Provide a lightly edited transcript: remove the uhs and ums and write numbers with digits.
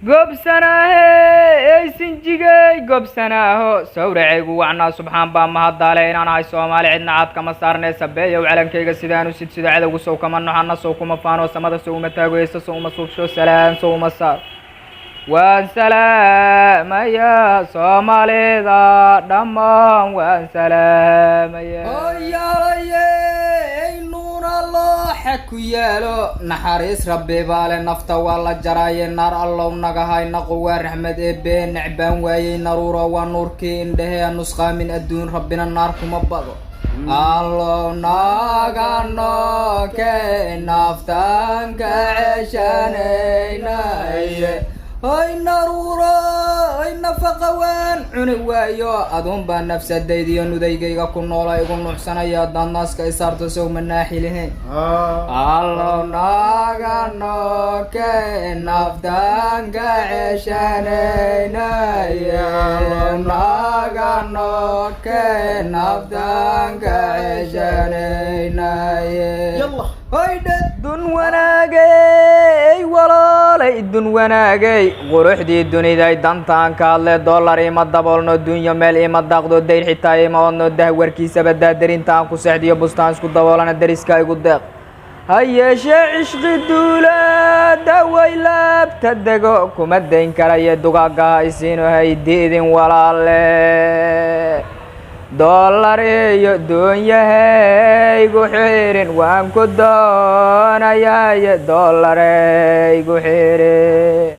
gobsanaahe sinjigay gobsanaaho sawracaygu wacnaa subxaan baa mahaddaale inaan ahay soomaali cidna caad kama saarnee sabeeyow calankayga sidaanu sidsido cadowgu sow kama noxana sow kuma faano samada sow uma taagoysa sow uma suubsho salaam sow uma saar waan salaamaya soomaalida dhammaan waan salaamaya ku yaalo naxariis rabbi baale nafta waa la jaraaye naar allow nagahay naqo waa raxmad eebbe necbaan waayey naruuro waa nuurkii indhahee nusqaamin adduun rabbina naar kuma bado allow naga nooke naftaan ka ceshanaynaye hoy naruuro hoy nafaqa waan cuni waayo aduun baa nafsadaydiyo nudaygayga ku noola igu nuuxsanaya haddaad naaska isaarto sow manaaxi lahayn allow naga nooke naftaan ka ceshanaynaye allow naga nooke naftaan ka ceshanaynaye hoy dun wanaagay walaalay dun wanaagay quruxdii duniday dantaan ka hadle dollar ima daboolno dunya meel ima daaqdo dayr xitaa ima odno dah warkiisaba daadarinta aan ku seexdiyo bustaan isku daboolana dariska igu deeq ha yeeshee cishqi duulaada way laabta dego kuma dayn karayo dugaagga ha isiino haydiidin walaale dollar iyo dunyahaygu xirin waan ku doonayaye dollaraygu xirin